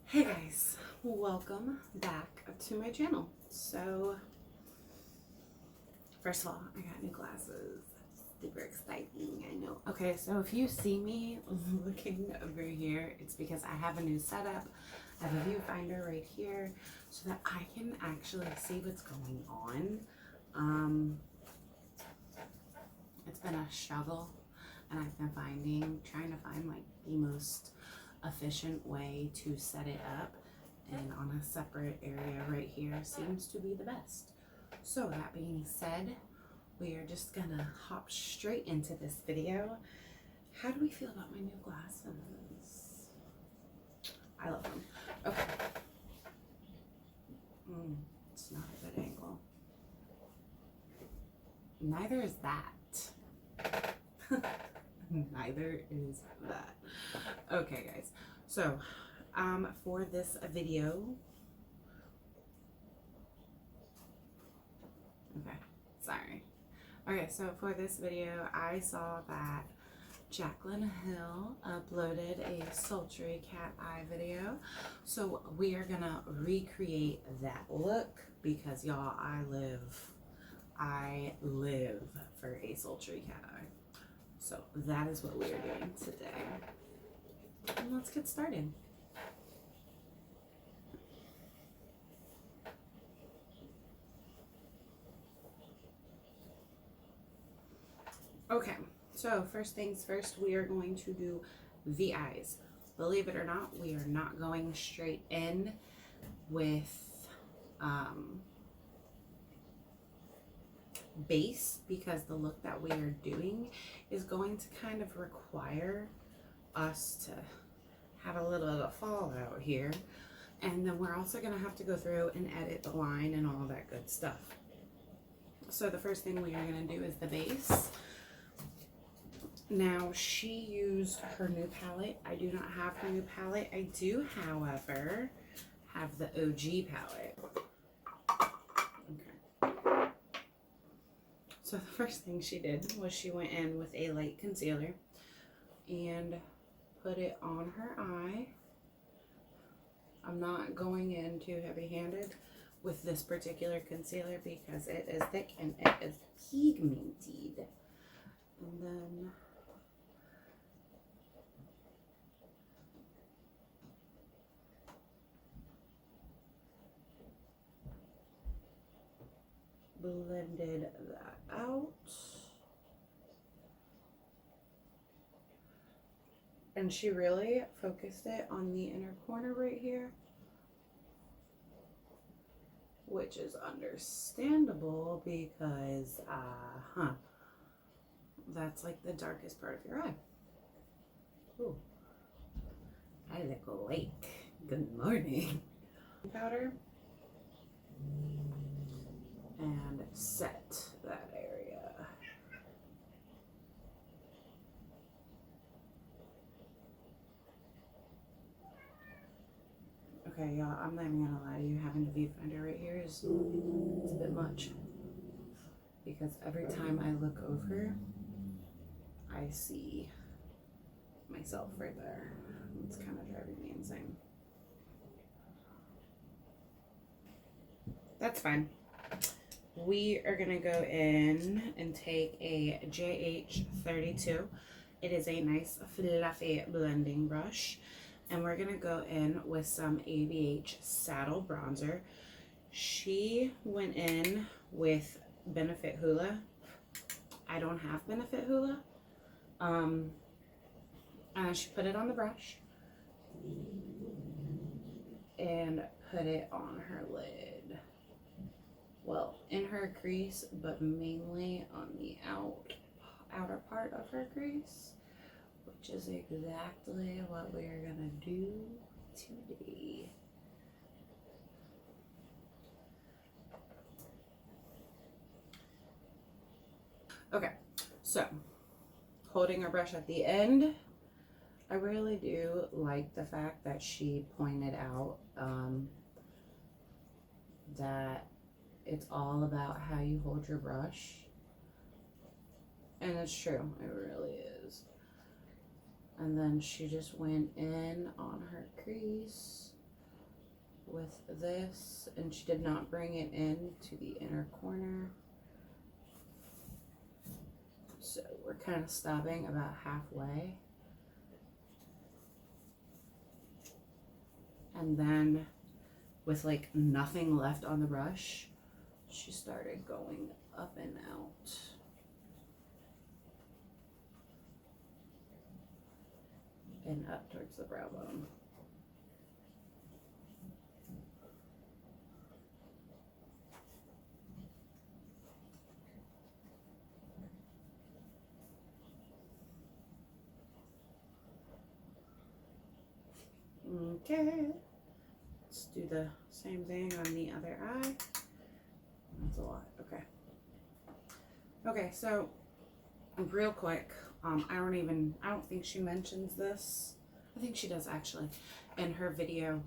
Hey guys, welcome back to my channel. So, first of all, I got new glasses. Super exciting, I know. Okay, so if you see me looking over here, it's because I have a new setup. I have a viewfinder right here so that I can actually see what's going on. It's been a struggle, and I've been trying to find like the most efficient way to set it up, and on a separate area right here seems to be the best. So that being said, we are just gonna hop straight into this video. How do we feel about my new glasses? I love them. Okay. It's not a good angle. Neither is that. Neither is that. Okay guys, so for this video, so for this video I saw that Jaclyn Hill uploaded a sultry cat eye video, so we are gonna recreate that look because y'all, I live for a sultry cat eye. So that is what we are doing today. And let's get started. Okay, so first things first, we are going to do the eyes. Believe it or not, we are not going straight in with base, because the look that we are doing is going to kind of require us to have a little bit of fallout here, and then we're also going to have to go through and edit the line and all that good stuff. So the first thing we are going to do is the base. Now, she used her new palette. I do not have her new palette. I do, however, have the OG palette. Okay. So the first thing she did was she went in with a light concealer and put it on her eye. I'm not going in too heavy-handed with this particular concealer because it is thick and it is pigmented. And then blended that out. And she really focused it on the inner corner right here, which is understandable because, that's like the darkest part of your eye. Ooh, I look awake. Good morning. Powder. And set that area. Okay, y'all, I'm not even gonna lie to you, having the viewfinder right here is it's a bit much. Because every time I look over, I see myself right there. It's kind of driving me insane. That's fine. We are gonna go in and take a JH32. It is a nice fluffy blending brush, and we're gonna go in with some ABH Saddle Bronzer. She went in with Benefit Hoola. I don't have Benefit Hoola. She put it on the brush and put it on her lid. Well, in her crease, but mainly on the outer part of her crease, which is exactly what we are gonna do today. Okay, so holding her brush at the end, I really do like the fact that she pointed out that it's all about how you hold your brush. And it's true, it really is. And then she just went in on her crease this, and she did not bring it in to the inner corner. So we're kind of stopping about halfway. And then with like nothing left on the brush, she started going up and out. And up towards the brow bone. Okay, let's do the same thing on the other eye. That's a lot. Okay. Okay, so real quick, I don't think she mentions this. I think she does actually in her video,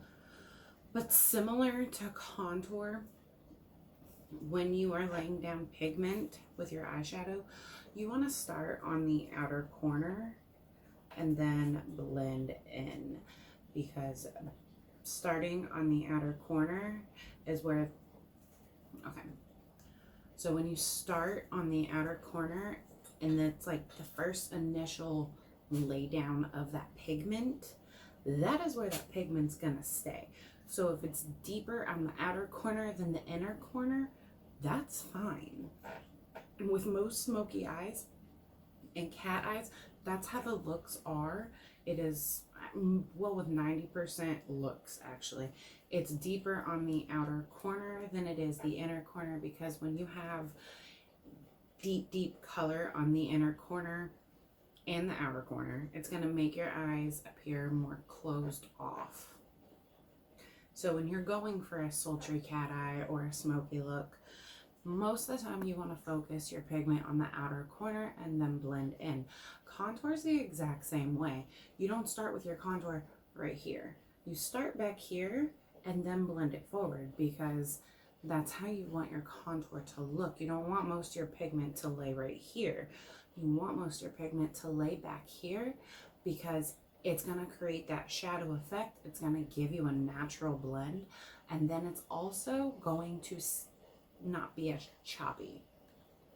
but similar to contour, when you are laying down pigment with your eyeshadow, you want to start on the outer corner and then blend in, because starting on the outer corner is where, okay, so when you start on the outer corner and it's like the first initial lay down of that pigment, that is where that pigment's gonna stay. So if it's deeper on the outer corner than the inner corner, that's fine. And with most smoky eyes and cat eyes, that's how the looks are. It is, well, with 90% looks actually, it's deeper on the outer corner than it is the inner corner, because when you have deep color on the inner corner and the outer corner, it's going to make your eyes appear more closed off. So when you're going for a sultry cat eye or a smoky look, most of the time you want to focus your pigment on the outer corner and then blend in. Contour is the exact same way. You don't start with your contour right here. You start back here and then blend it forward, because that's how you want your contour to look. You don't want most of your pigment to lay right here. You want most of your pigment to lay back here, because it's going to create that shadow effect. It's going to give you a natural blend, and then it's also going to not be as choppy.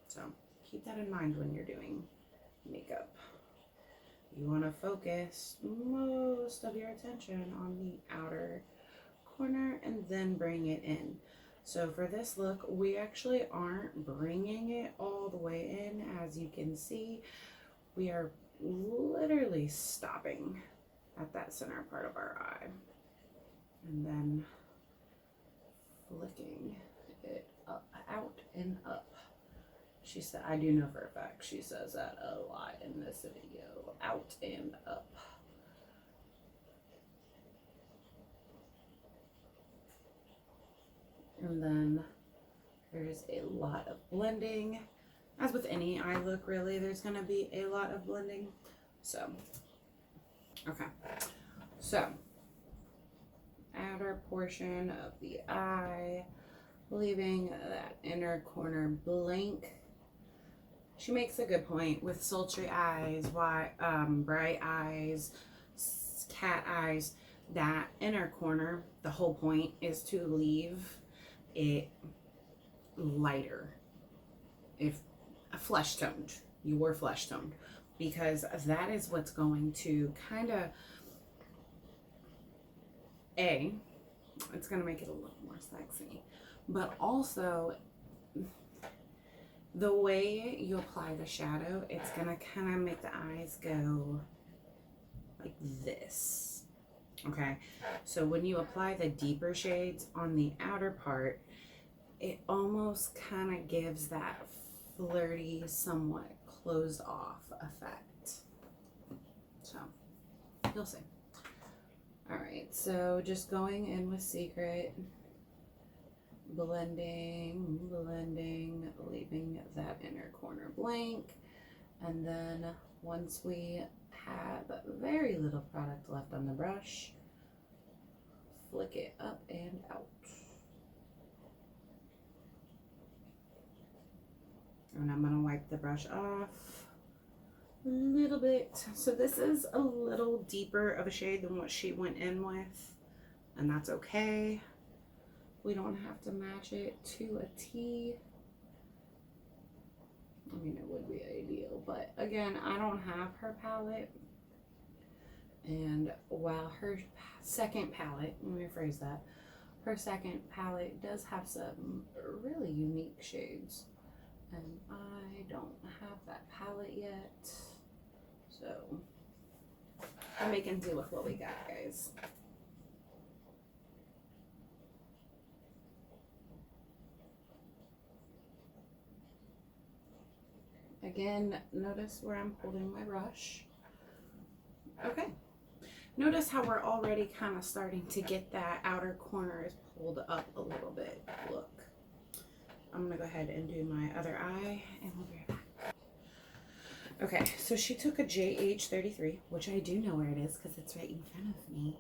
So keep that in mind when you're doing makeup. You want to focus most of your attention on the outer corner and then bring it in. So for this look, we actually aren't bringing it all the way in. As you can see, we are literally stopping at that center part of our eye and then flicking it up, out and up. She said, I do know for a fact she says that a lot in this video, out and up. And then there's a lot of blending. As with any eye look, really, there's going to be a lot of blending. So, okay. So, outer portion of the eye, leaving that inner corner blank. She makes a good point with sultry eyes, bright eyes, cat eyes. That inner corner, the whole point is to leave it lighter, if flesh toned. You were flesh toned, because that is what's going to kind of it's going to make it a little more sexy, but also the way you apply the shadow, it's going to kind of make the eyes go like this. Okay, so when you apply the deeper shades on the outer part, it almost kind of gives that flirty, somewhat closed off effect. So, you'll see. Alright, so just going in with Secret, blending, leaving that inner corner blank, and then once we have very little product left on the brush, flick it up and out. And I'm going to wipe the brush off a little bit. So this is a little deeper of a shade than what she went in with, and that's okay. We don't have to match it to a T. I mean, it would be ideal, but again, I don't have her palette. And while her second palette, let me rephrase that, her second palette does have some really unique shades. And I don't have that palette yet. So I'm making do with what we got, guys. Again, notice where I'm holding my brush. Okay. Notice how we're already kind of starting to get that outer corners pulled up a little bit. Look. I'm going to go ahead and do my other eye and we'll be right back. Okay, so she took a JH33, which I do know where it is because it's right in front of me.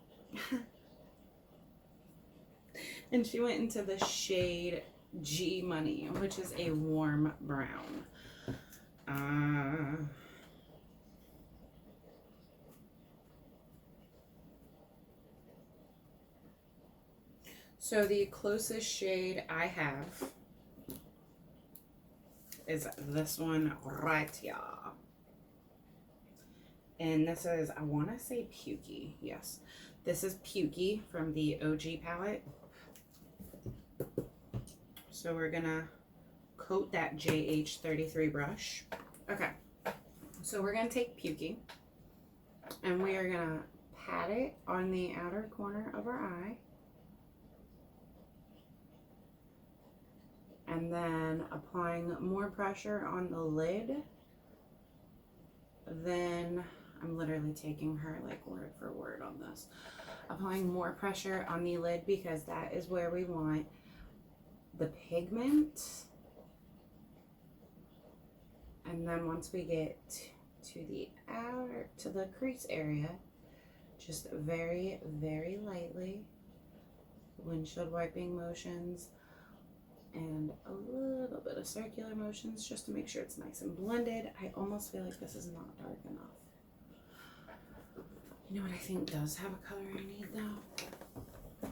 And she went into the shade G Money, which is a warm brown. So the closest shade I have is this one right here. And this is, I want to say Pukey. Yes. This is Pukey from the OG palette. So we're going to coat that JH33 brush. Okay. So we're going to take Pukey and we are going to pat it on the outer corner of our eye. And then applying more pressure on the lid. Then I'm literally taking her like word for word on this. Applying more pressure on the lid because that is where we want the pigment. And then once we get to the crease area, just very, very lightly, windshield wiping motions and a little bit of circular motions just to make sure it's nice and blended. I almost feel like this is not dark enough. You know what I think does have a color I need though?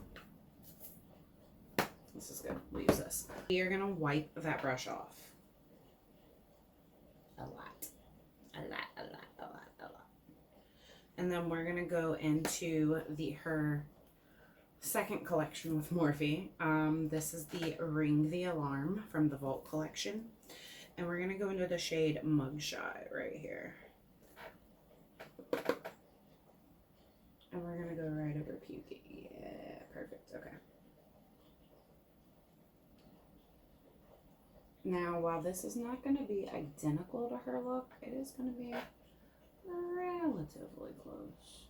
This is good. We'll use this. We are gonna wipe that brush off. A lot. And then we're gonna go into her second collection with Morphe. This is the Ring the Alarm from the Vault collection. And we're gonna go into the shade Mugshot right here. And we're gonna go right over Pukey. Yeah, perfect, okay. Now, while this is not gonna be identical to her look, it is gonna be relatively close.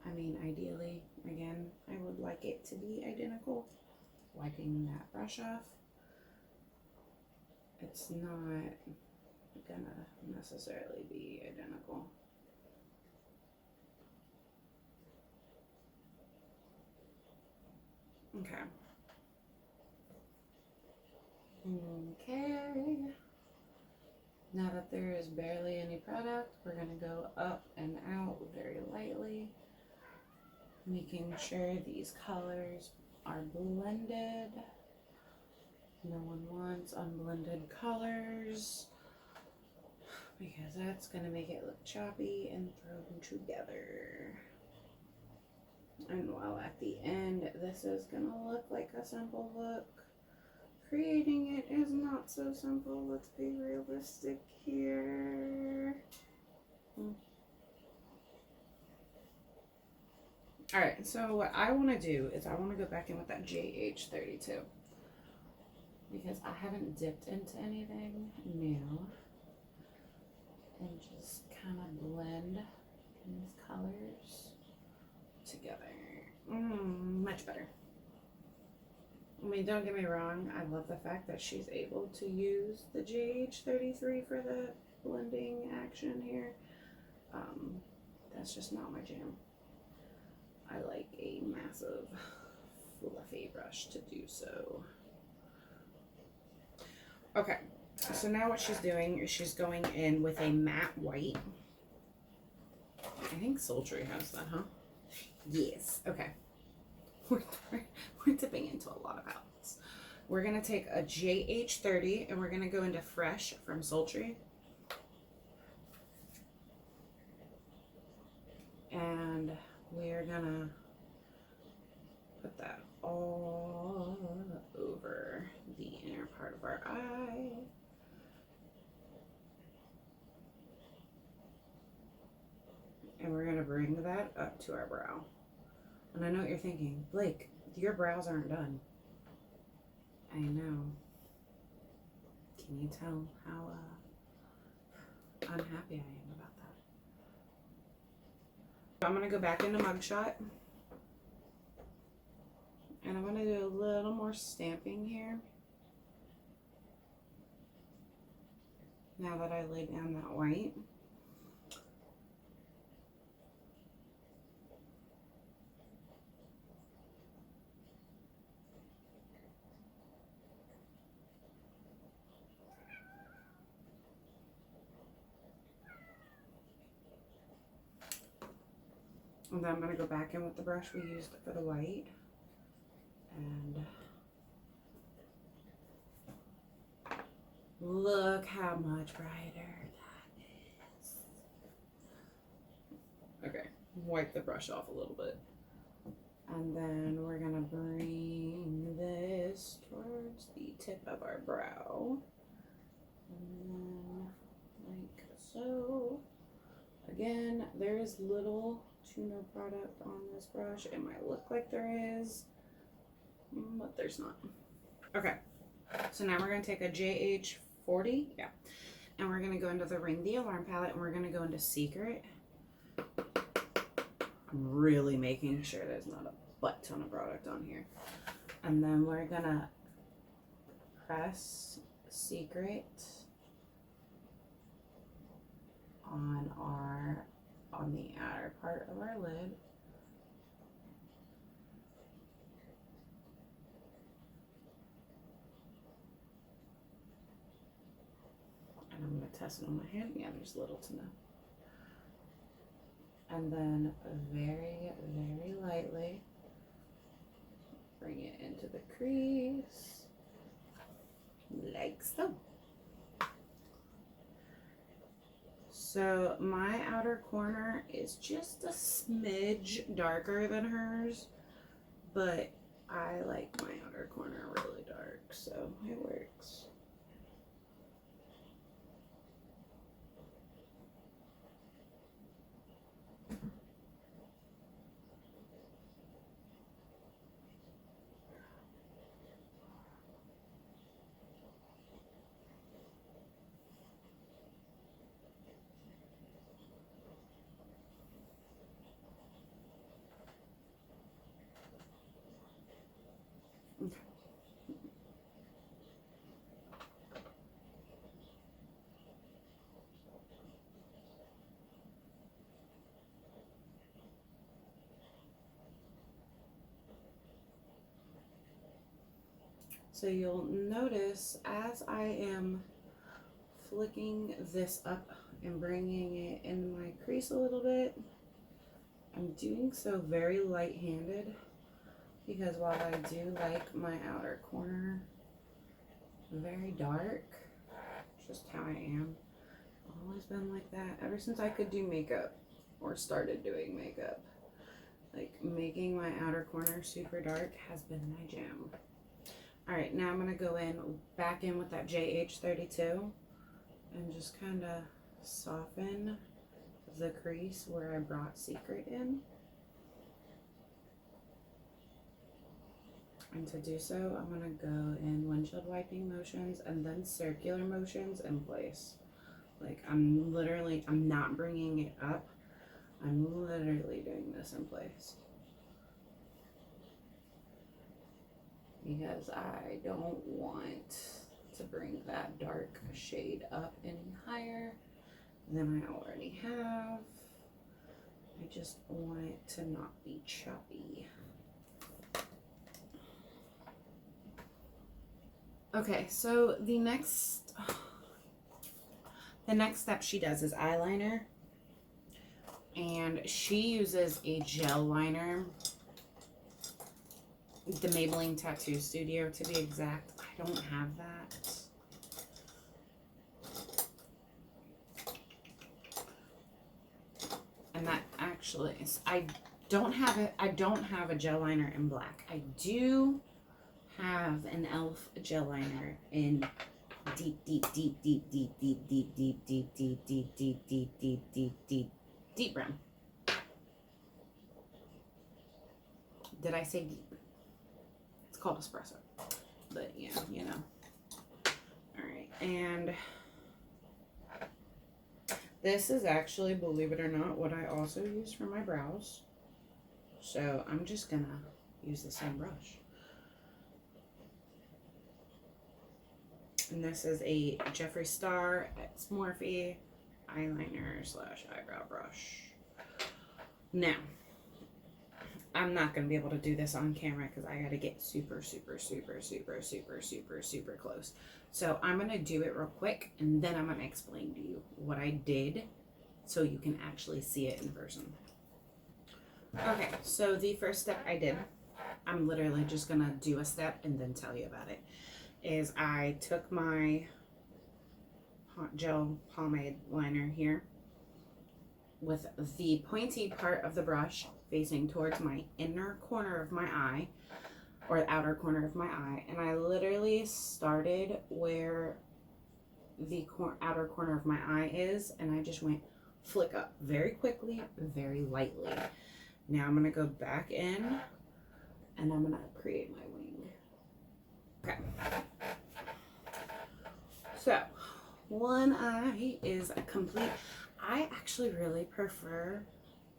I mean, ideally, again, I would like it to be identical. Wiping that brush off, it's not gonna necessarily be identical. Okay. Okay. Now that there is barely any product, we're gonna go up and out very lightly, making sure these colors are blended. No one wants unblended colors because that's gonna make it look choppy and thrown together. And while at the end this is gonna look like a simple look, creating it is not so simple. Let's be realistic here. Alright, so what I want to do is I want to go back in with that JH32 because I haven't dipped into anything new, and just kind of blend these colors together. Much better. I mean, don't get me wrong, I love the fact that she's able to use the JH33 for the blending action here. That's just not my jam. I like a massive fluffy brush to do so. Okay, so now what she's doing is she's going in with a matte white. I think Sultry has that, huh? Yes. Okay. We're dipping into a lot of palettes. We're going to take a JH30 and we're going to go into Fresh from Sultry. And we're going to put that all over the inner part of our eye. And we're going to bring that up to our brow. And I know what you're thinking, Blake, your brows aren't done. I know. Can you tell how unhappy I am about that? I'm going to go back into Mugshot. And I'm going to do a little more stamping here. Now that I laid down that white. And then I'm going to go back in with the brush we used for the white. And look how much brighter that is. Okay, wipe the brush off a little bit. And then we're going to bring this towards the tip of our brow. And then like so. Again, there is little to no product on this brush. It might look like there is, but there's not. Okay, so now we're going to take a JH40, yeah, and we're going to go into the Ring the Alarm palette, and we're going to go into Secret. I'm really making sure there's not a butt ton of product on here. And then we're going to press Secret on the outer part of our lid. And I'm going to test it on my hand. Yeah, there's little to no. And then very, very lightly bring it into the crease, like so. So my outer corner is just a smidge darker than hers, but I like my outer corner really dark, so it works. Okay. So you'll notice as I am flicking this up and bringing it into my crease a little bit, I'm doing so very light-handed because while I do like my outer corner very dark, just how I am, I've always been like that ever since I could do makeup or started doing makeup. Like making my outer corner super dark has been my jam. All right, now I'm gonna go back in with that JH32 and just kind of soften the crease where I brought Secret in. And to do so, I'm gonna go in windshield wiping motions and then circular motions in place. Like I'm not bringing it up. I'm literally doing this in place. Because I don't want to bring that dark shade up any higher than I already have. I just want it to not be choppy. Okay, so the next step she does is eyeliner. And she uses a gel liner, the Maybelline Tattoo Studio to be exact. I don't have that. And that actually is, I don't have it. I don't have a gel liner in black. I do have an e.l.f. gel liner in deep brown. Did I say deep? It's called espresso. But yeah, you know. Alright, and this is actually, believe it or not, what I also use for my brows. So I'm just gonna use the same brush. And this is a Jeffree Star X Morphe eyeliner slash eyebrow brush. Now, I'm not going to be able to do this on camera because I got to get super close. So I'm going to do it real quick and then I'm going to explain to you what I did so you can actually see it in person. Okay, so the first step I did, I'm literally just going to do a step and then tell you about it, is I took my hot gel pomade liner here with the pointy part of the brush facing towards my inner corner of my eye, or the outer corner of my eye, and I literally started where the outer corner of my eye is, and I just went flick up very quickly, very lightly. Now I'm going to go back in and I'm going to create my wing. Okay. So, one eye is complete. I actually really prefer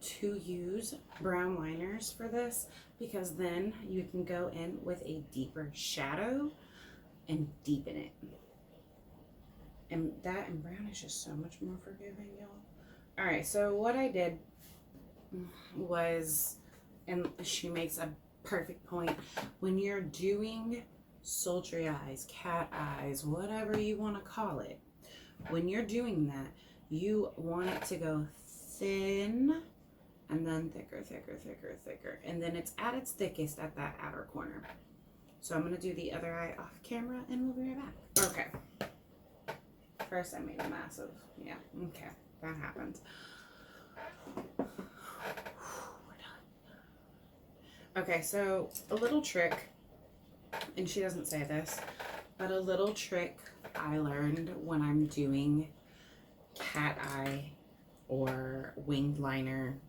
to use brown liners for this because then you can go in with a deeper shadow and deepen it. And that and brown is just so much more forgiving, y'all. Alright, so what I did was, and she makes a perfect point, when you're doing sultry eyes, cat eyes, whatever you want to call it, when you're doing that, you want it to go thin and then thicker, and then it's at its thickest at that outer corner. So I'm going to do the other eye off camera and we'll be right back. Okay. First I made a massive, yeah, okay, that happened. We're done. Okay, so a little trick, and she doesn't say this, but a little trick I learned when I'm doing cat eye or winged liner,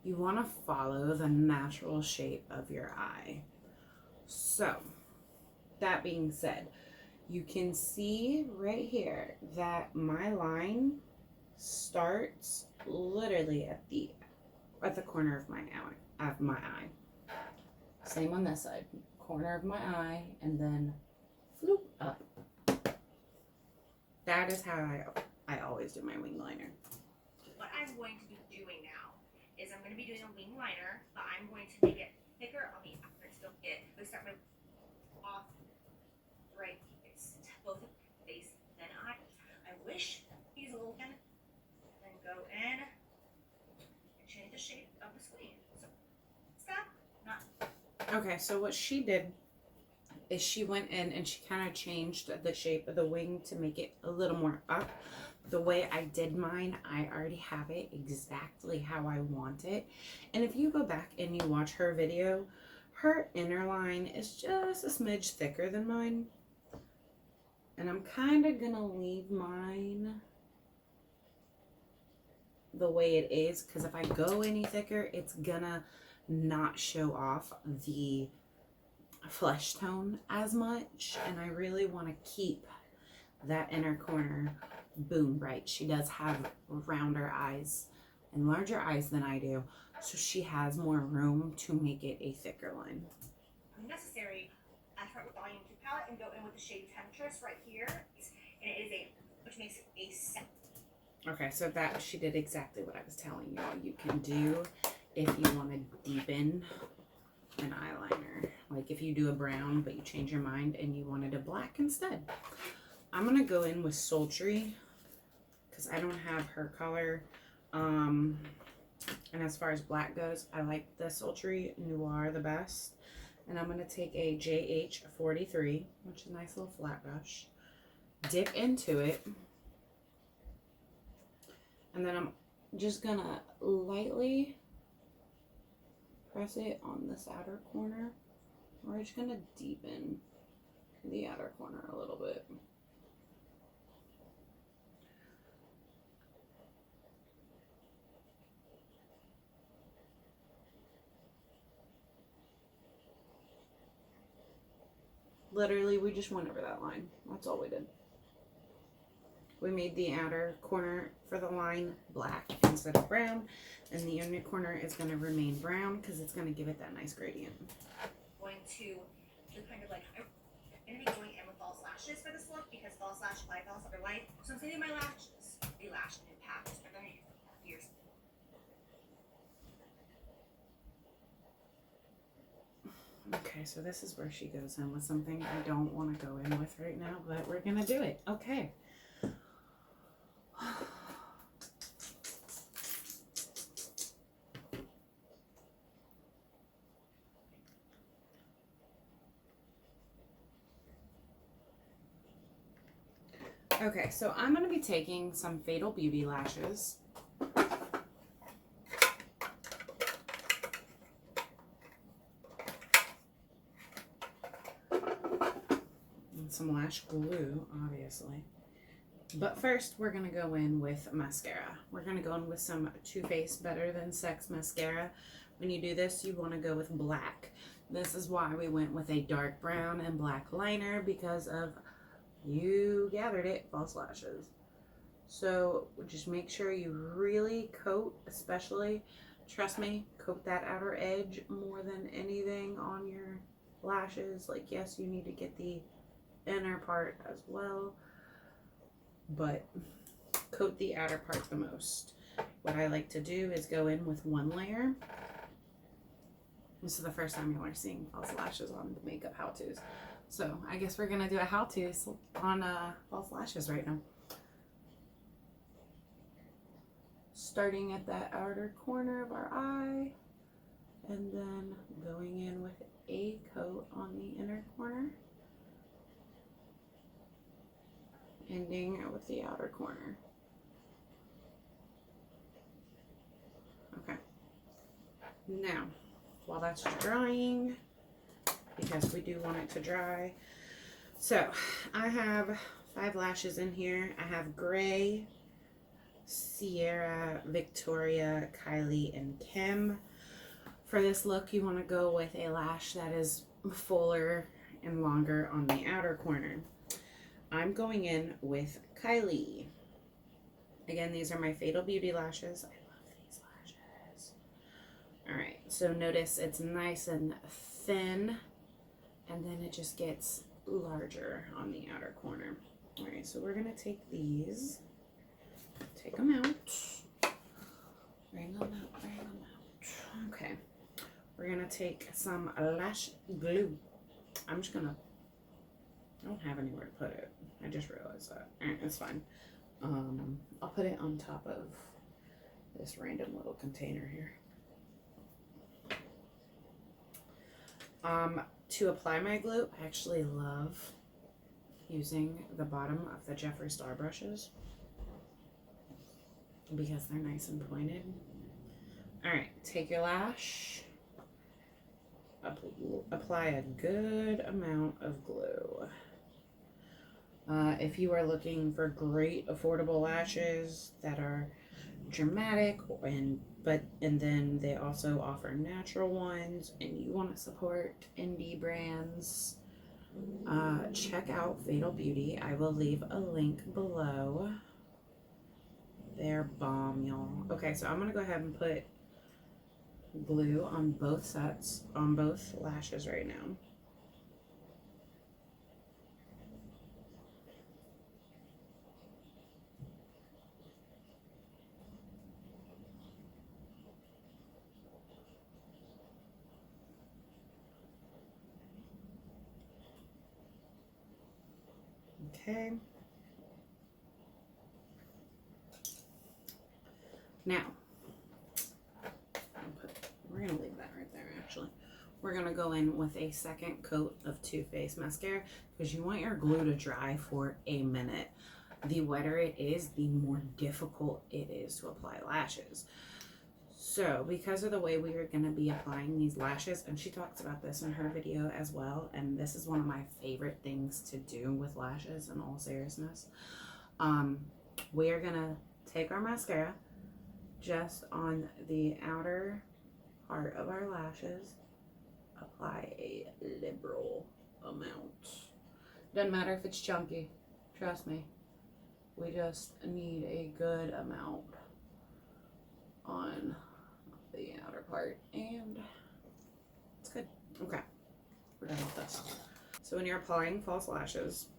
you want to follow the natural shape of your eye. So, that being said, you can see right here that my line starts literally at the corner of my eye. Same on this side, corner of my eye, and then floop up. That is how I always do my wing liner. What I'm going to be doing now is I'm going to be doing a wing liner, but I'm going to make it thicker on the outer. Still it. Let's start my off right. It's both face then eye. I wish he's a little kind of, then go in and change the shape of the screen. So stop. Not. Okay, so what she did is she went in and she kind of changed the shape of the wing to make it a little more up. The way I did mine, I already have it exactly how I want it. And if you go back and you watch her video, her inner line is just a smidge thicker than mine. And I'm kind of going to leave mine the way it is, because if I go any thicker, it's going to not show off the flesh tone as much, and I really want to keep that inner corner boom bright. She does have rounder eyes and larger eyes than I do, so she has more room to make it a thicker line. Necessary, I start with volume 2 palette and go in with the shade Temptress right here, and it is which makes it a set. Okay, so that she did exactly what I was telling you all you can do if you want to deepen an eyeliner. Like if you do a brown but you change your mind and you wanted a black instead. I'm going to go in with Sultry because I don't have her color And as far as black goes, I like the Sultry Noir the best. And I'm going to take a JH43, which is a nice little flat brush, dip into it, and then I'm just going to lightly press it on this outer corner. We're just going to deepen the outer corner a little bit. Literally, we just went over that line. That's all we did. We made the outer corner for the line black instead of brown, and the inner corner is going to remain brown because it's going to give it that nice gradient. Going to do kind of like, I'm going to be going in with false lashes for this look because false lash light, false other light. So I'm saving my lashes, the lash impact, but then years. Okay, so this is where she goes in with something I don't want to go in with right now, but we're going to do it. Okay. Okay, so I'm going to be taking some Fatal Beauty lashes. Some lash glue, obviously. But first, we're going to go in with mascara. We're going to go in with some Too Faced Better Than Sex mascara. When you do this, you want to go with black. This is why we went with a dark brown and black liner, because of, you gathered it, false lashes. So just make sure you really coat, especially, trust me, coat that outer edge more than anything on your lashes. Like, yes, you need to get the inner part as well, but coat the outer part the most. What I like to do is go in with one layer. This is the first time you are seeing false lashes on the makeup how-tos, so I guess we're gonna do a how-to on false lashes right now. Starting at that outer corner of our eye, and then going in with a coat on the inner corner, ending with the outer corner. Okay. Now, while that's drying, because we do want it to dry, so I have 5 lashes in here. I have Gray, Sierra, Victoria, Kylie, and Kim. For this look, you want to go with a lash that is fuller and longer on the outer corner. I'm going in with Kylie. Again, these are my Fatal Beauty lashes. I love these lashes. Alright, so notice it's nice and thin, and then it just gets larger on the outer corner. Alright, so we're going to take these, take them out, bring them out, bring them out. Okay, we're going to take some lash glue. I'm just going to, I don't have anywhere to put it. I just realized that. Alright, it's fine. I'll put it on top of this random little container here. To apply my glue, I actually love using the bottom of the Jeffree Star brushes because they're nice and pointed. Alright, take your lash, apply a good amount of glue. If you are looking for great affordable lashes that are dramatic and then they also offer natural ones, and you want to support indie brands, check out Fatal Beauty. I will leave a link below. They're bomb, y'all. Okay, so I'm gonna go ahead and put glue on both sets, on both lashes right now. Okay. Now, we're going to leave that right there actually. We're going to go in with a second coat of Too Faced mascara because you want your glue to dry for a minute. The wetter it is, the more difficult it is to apply lashes. So because of the way we are going to be applying these lashes, and she talks about this in her video as well, and this is one of my favorite things to do with lashes in all seriousness, we are going to take our mascara just on the outer part of our lashes, apply a liberal amount. Doesn't matter if it's chunky, trust me. We just need a good amount on the outer part, and it's good. Okay, we're done with this. So when you're applying false lashes,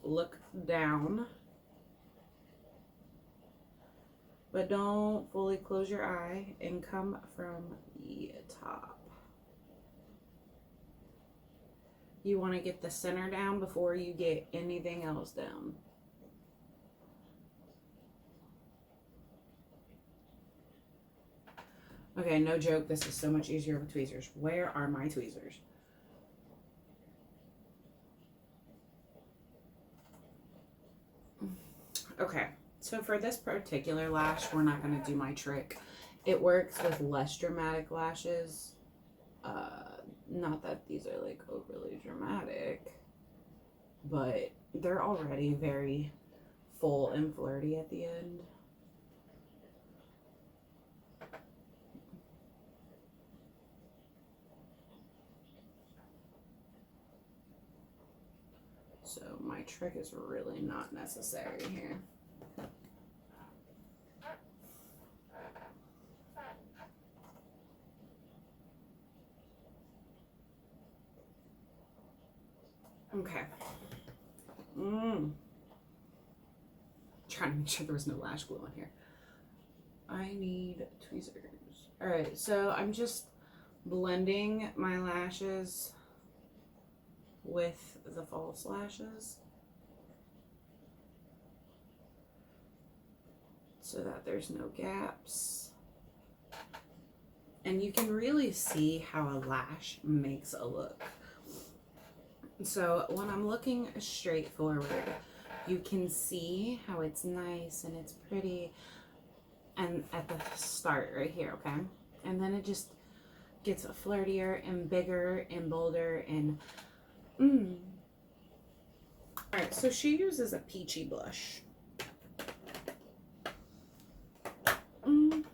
look down, but don't fully close your eye, and come from the top. You want to get the center down before you get anything else down. Okay, no joke, this is so much easier with tweezers. Where are my tweezers? Okay, so for this particular lash, we're not going to do my trick. It works with less dramatic lashes. Not that these are like overly dramatic, but they're already very full and flirty at the end. So my trick is really not necessary here. Okay. Trying to make sure there was no lash glue on here. I need tweezers. All right, so I'm just blending my lashes with the false lashes so that there's no gaps. And you can really see how a lash makes a look. So when I'm looking straight forward, you can see how it's nice and it's pretty, and at the start right here, okay? And then it just gets flirtier and bigger and bolder and Alright, so she uses a peachy blush. And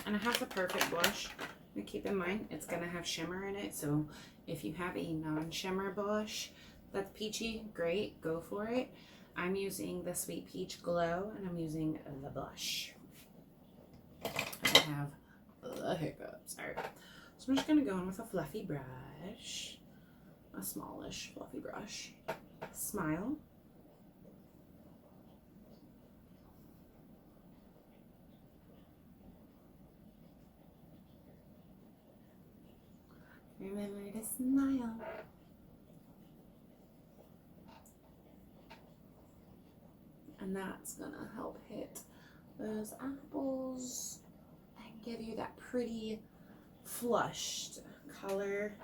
I have the perfect blush. And keep in mind, it's going to have shimmer in it, so if you have a non-shimmer blush that's peachy, great, go for it. I'm using the Sweet Peach Glow, and I'm using the blush. I have the hiccups. Alright, so I'm just going to go in with a fluffy brush. A smallish fluffy brush. Smile. Remember to smile. And that's gonna help hit those apples and give you that pretty flushed color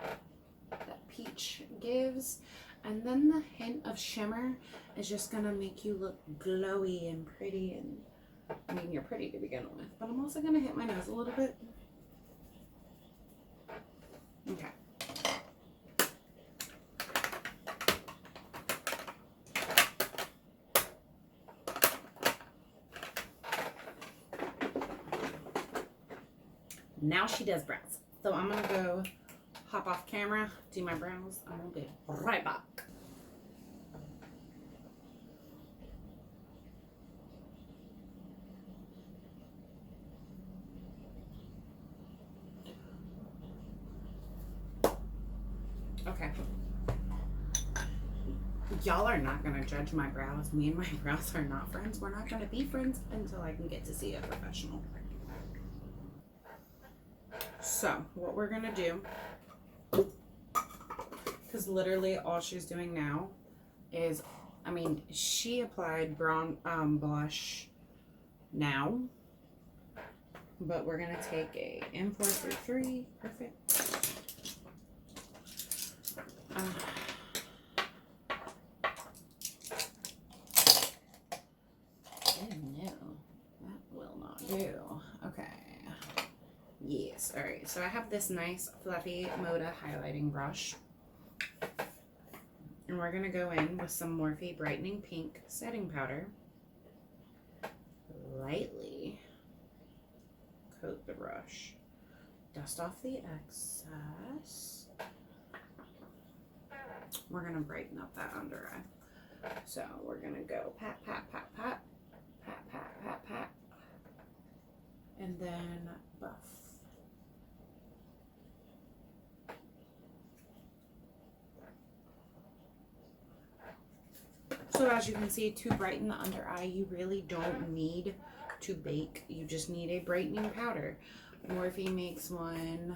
that peach gives. And then the hint of shimmer is just gonna make you look glowy and pretty, and I mean, you're pretty to begin with, but I'm also gonna hit my nose a little bit. Okay. Now she does brows. So I'm gonna go hop off camera, do my brows. I'm gonna be right back. Okay. Y'all are not gonna judge my brows. Me and my brows are not friends. We're not gonna be friends until I can get to see a professional. So what we're gonna do, because literally all she's doing now is, I mean, she applied blush now, but we're gonna take a M433. Perfect. Oh no, that will not do. Okay. Yes. All right. So I have this nice fluffy Moda highlighting brush. And we're going to go in with some Morphe Brightening Pink setting powder. Lightly coat the brush. Dust off the excess. We're going to brighten up that under eye. So we're going to go pat, pat, pat, pat, pat, pat, pat, pat, and then buff. So as you can see, to brighten the under eye, you really don't need to bake. You just need a brightening powder. Morphe makes one.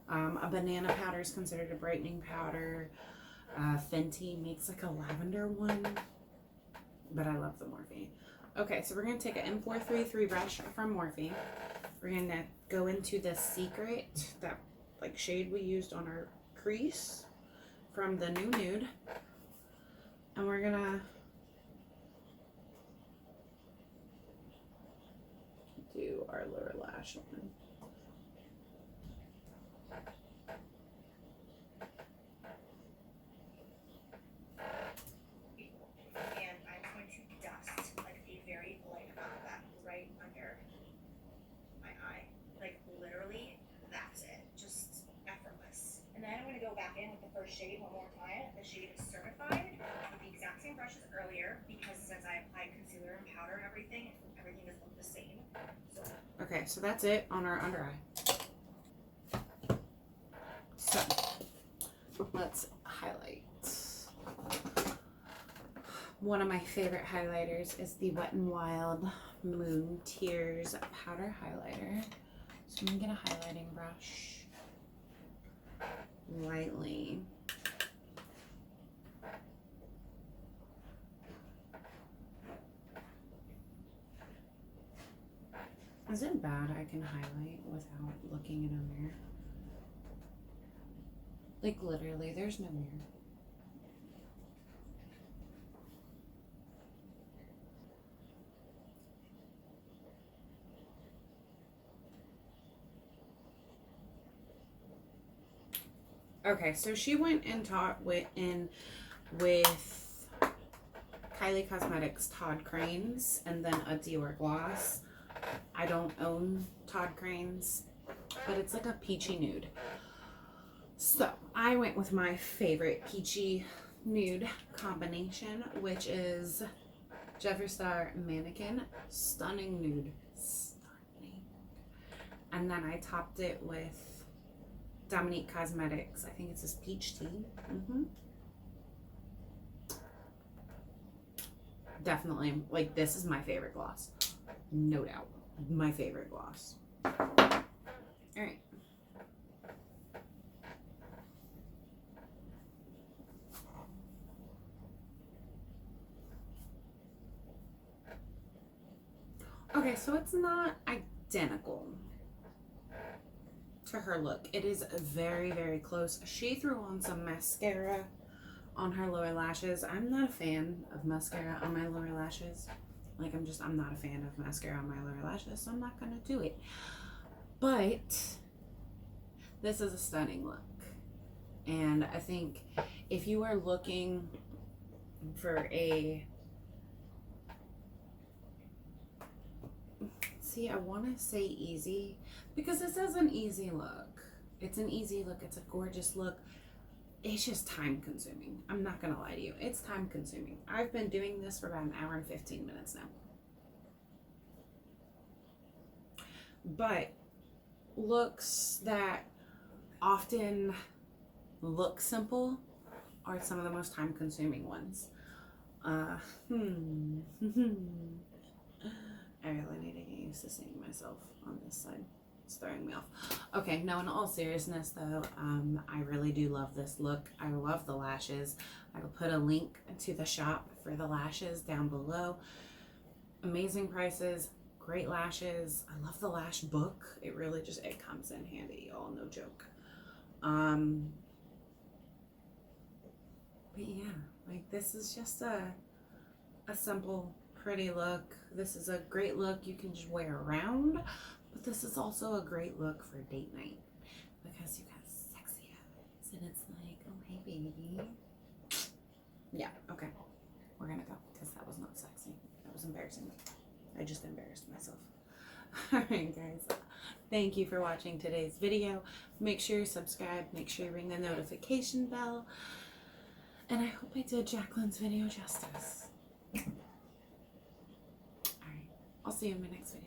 A banana powder is considered a brightening powder. Fenty makes like a lavender one, but I love the Morphe. Okay, so we're going to take an M433 brush from Morphe. We're going to go into the Secret, that like shade we used on our crease from the new nude. And we're gonna do our lower lash one. And I'm going to dust like a very light amount of that right under my eye. Like literally, that's it. Just effortless. And then I'm going to go back in with the first shade one more time. The shade is Certified. With the exact same brush as earlier, because since I applied concealer and powder and everything is the same. So. Okay, so that's it on our under eye. So let's highlight. One of my favorite highlighters is the Wet n Wild Moon Tears powder highlighter. So I'm gonna get a highlighting brush lightly. Is it bad I can highlight without looking in a mirror? Like literally, there's no mirror. Okay, so she went and with Kylie Cosmetics Todd Cranes and then a Dior gloss. I don't own Todd Cranes, but it's like a peachy nude. So I went with my favorite peachy nude combination, which is Jeffree Star Mannequin Stunning Nude. Stunning. And then I topped it with Dominique Cosmetics. I think it's this peach tea. Definitely, like, this is my favorite gloss. No doubt. My favorite gloss. Alright. Okay, so it's not identical to her look. It is very, very close. She threw on some mascara on her lower lashes. I'm not a fan of mascara on my lower lashes. Like, I'm not a fan of mascara on my lower lashes, so I'm not gonna do it. But this is a stunning look. And I think if you are looking for a... See, I want to say easy, because this is an easy look. It's an easy look. It's a gorgeous look. It's just time consuming. I'm not gonna lie to you. It's time consuming. I've been doing this for about an hour and 15 minutes now. But looks that often look simple are some of the most time consuming ones. I really need to get used to seeing myself on this side. It's throwing me off. Okay, no, in all seriousness though, I really do love this look. I love the lashes. I will put a link to the shop for the lashes down below. Amazing prices, Great lashes. I love the lash book. It really just, it comes in handy, y'all, no joke. But yeah, like this is just a simple, pretty look. This is a great look you can just wear around, but this is also a great look for date night because you got sexy eyes and it's like, oh hey baby. Yeah, okay, we're gonna go because that was not sexy. That was embarrassing. I just embarrassed myself. Alright guys, thank you for watching today's video. Make sure you subscribe, make sure you ring the notification bell, and I hope I did Jaclyn's video justice. Alright, I'll see you in my next video.